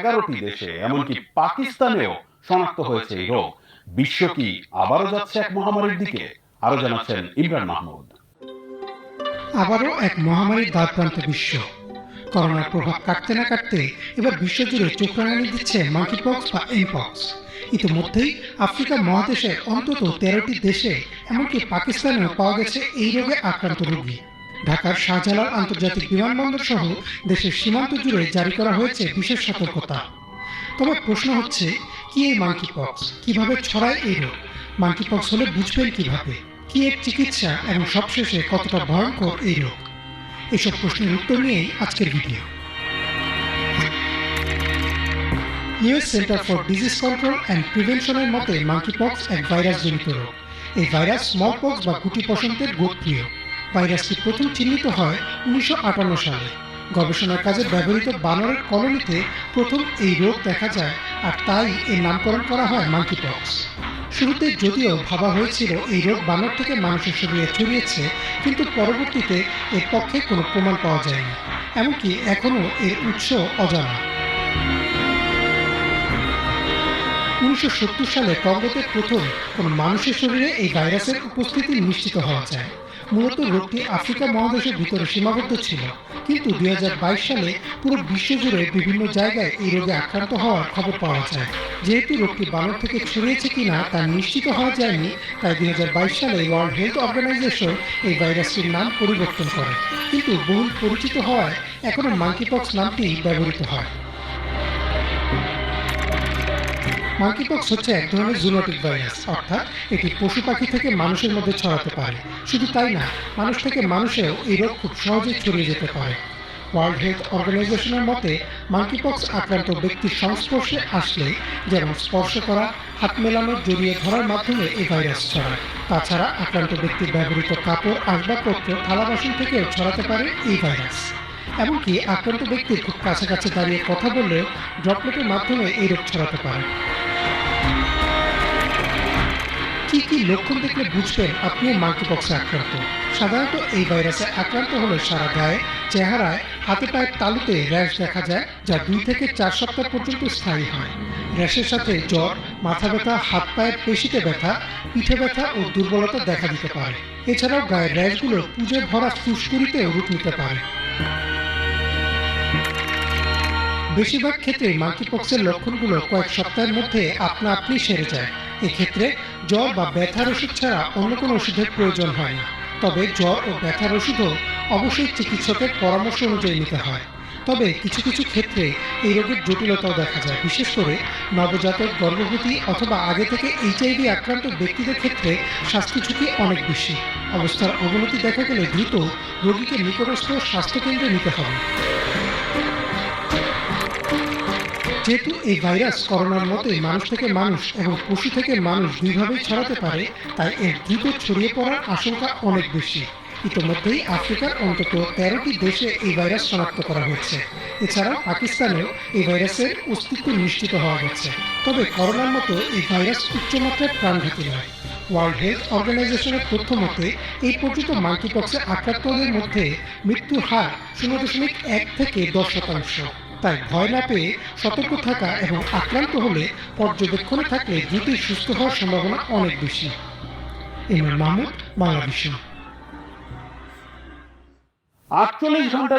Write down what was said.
11টি দেশে এমনকি পাকিস্তানেও শনাক্ত হয়েছে এই রোগ। বিশ্ব কি আবারও যাচ্ছে এক মহামারীর দিকে? আরো জানাচ্ছেন ইমরান মাহমুদ। আবারও এক মহামারীর দ্বারপ্রান্তে বিশ্ব। করোনার প্রভাব কাটতে না কাটতে এবার বিশ্বজুড়ে চোখ রাঙানি দিচ্ছে মাঙ্কিপক্স বা এমপক্স। ইতিমধ্যেই আফ্রিকা মহাদেশের অন্তত 13টি দেশে এমনকি পাকিস্তানেও পাওয়া গেছে এই রোগে আক্রান্ত রোগী। ঢাকার শাহজালাল আন্তর্জাতিক বিমানবন্দর সহ দেশের সীমান্ত জুড়ে জারি করা হয়েছে বিশেষ সতর্কতা। তবে প্রশ্ন হচ্ছে, কি এই মাঙ্কিপক্স, কিভাবে ছড়ায় এই রোগ? মাঙ্কিপক্স হলে বুঝবেন কিভাবে, কি এর চিকিৎসা এবং সবশেষে কতটা ভয়ঙ্কর এই রোগ? এসব প্রশ্নের উত্তর নিয়েই আজকের video. US centre for disease control and প্রিভেনশনের মতে মাঙ্কিপক্স এক ভাইরাসজনিত রোগ। এই ভাইরাস স্মলপক্স বা গুটি বসন্তের গোত্রীয়। ভাইরাসটি প্রথম চিহ্নিত হয় 1958 সালে। গবেষণার কাজে ব্যবহৃত বানরের কলোনিতে প্রথম এই রোগ দেখা যায়, আর তাই এর নামকরণ করা হয় মাঙ্কিপক্স। শুরুতে যদিও ভাবা হয়েছিল এই রোগ বানর থেকে মানুষের শরীরে ছড়িয়েছে, কিন্তু পরবর্তীতে এর পক্ষে কোনো প্রমাণ পাওয়া যায়নি। এমনকি এখনও এর উৎস অজানা। 1970 সালে কঙ্গোতে প্রথম কোন মানুষের শরীরে এই ভাইরাসের উপস্থিতি নিশ্চিত হওয়া যায়। মূলত রোগটি আফ্রিকা মহাদেশের ভিতরে সীমাবদ্ধ ছিল, কিন্তু 2022 সালে পুরো বিশ্বজুড়ে বিভিন্ন জায়গায় এই রোগে আক্রান্ত হওয়ার খবর পাওয়া যায়। যেহেতু রোগটি বানর থেকে ছড়িয়েছে কিনা তা নিশ্চিত হওয়া যায়নি, তাই 2022 সালে ওয়ার্ল্ড হেলথ অর্গানাইজেশন এই ভাইরাসটির নাম পরিবর্তন করে, কিন্তু বহুল পরিচিত হওয়ায় এখনো মাঙ্কিপক্স নামটি ব্যবহৃত হয়। মাঙ্কিপক্স হচ্ছে এক ধরনের জুনোটিক ভাইরাস, অর্থাৎ এটি পশু পাখি থেকে মানুষের মধ্যে ছড়াতে পারে। শুধু তাই না, মানুষ থেকে মানুষেও এই রোগ খুব সহজেই ছড়িয়ে যেতে পারে। ওয়ার্ল্ড হেলথ অর্গানাইজেশনের মতে মাঙ্কিপক্স আক্রান্ত ব্যক্তির সংস্পর্শে আসলে, যেমন স্পর্শ করা, হাত মেলানোর, জড়িয়ে ধরার মাধ্যমে এই ভাইরাস ছড়ায়। তাছাড়া আক্রান্ত ব্যক্তির ব্যবহৃত কাপড়, আসবাবপত্র, থালা বাসন থেকেও ছড়াতে পারে এই ভাইরাস। এমনকি আক্রান্ত ব্যক্তির খুব কাছাকাছি দাঁড়িয়ে কথা বললেও ড্রপলেটের মাধ্যমে এই রোগ ছড়াতে পারে। কি কি লক্ষণ দেখলে বুঝবেন আপনিও মাঙ্কিপক্সে আক্রান্ত? সাধারণত এই ভাইরাসে আক্রান্ত হলে সারা গায়ে, চেহারায়, হাতে পায়ের তালুতে র্যাশ দেখা যায়, যা 2 থেকে 4 সপ্তাহ পর্যন্ত স্থায়ী হয়। র্যাশের সাথে জ্বর, মাথা ব্যথা, হাত পায়ের পেশিতে ব্যথা, পিঠে ব্যথা ও দুর্বলতা দেখা দিতে পারে। এছাড়াও গায়ের র্যাশগুলো পুজো ভরা ফুসকুড়িতে রূপ নিতে পারে। বেশিরভাগ ক্ষেত্রে মাঙ্কিপক্সের লক্ষণগুলো কয়েক সপ্তাহের মধ্যে আপনা আপনি সেরে যায়। এক্ষেত্রে জ্বর বা ব্যথার ওষুধ ছাড়া অন্য কোনো ওষুধের প্রয়োজন হয় না। তবে জ্বর ও ব্যথার ওষুধও অবশ্যই চিকিৎসকের পরামর্শ অনুযায়ী নিতে হয়। তবে কিছু কিছু ক্ষেত্রে এই রোগের জটিলতাও দেখা যায়, বিশেষ করে নবজাতক, গর্ভবতী অথবা আগে থেকে এইচআইভি আক্রান্ত ব্যক্তিদের ক্ষেত্রে স্বাস্থ্য ঝুঁকি অনেক বেশি। অবস্থার অবনতি দেখা গেলে দ্রুত রোগীকে নিকটস্থ স্বাস্থ্যকেন্দ্রে নিতে হবে। যেহেতু এই ভাইরাস করোনার মতোই মানুষ থেকে মানুষ এবং পশু থেকে মানুষ দুইভাবেই ছড়াতে পারে, তাই এর দ্রুত ছড়িয়ে পড়ার আশঙ্কা অনেক বেশি। ইতিমধ্যেই আফ্রিকার অন্তত 13টি দেশে এই ভাইরাস শনাক্ত করা হয়েছে। এছাড়া পাকিস্তানেও এই ভাইরাসের অস্তিত্ব নিশ্চিত হওয়া গেছে। তবে করোনার মতো এই ভাইরাস উচ্চমাত্রার প্রাণঘাতী নয়। ওয়ার্ল্ড হেলথ অর্গানাইজেশনের তথ্য মতে এই পর্যন্ত মাঙ্কিপক্সে আক্রান্তদের মধ্যে মৃত্যুর হার 0.1 থেকে 10%। তাই ভয় না পেয়ে সতর্ক থাকা এবং আক্রান্ত হলে পর্যবেক্ষণে থাকলে দ্রুতই সুস্থ হওয়ার সম্ভাবনা অনেক বেশি। ইমরান মাহমুদ, বাংলাদেশ। 48 ঘন্টা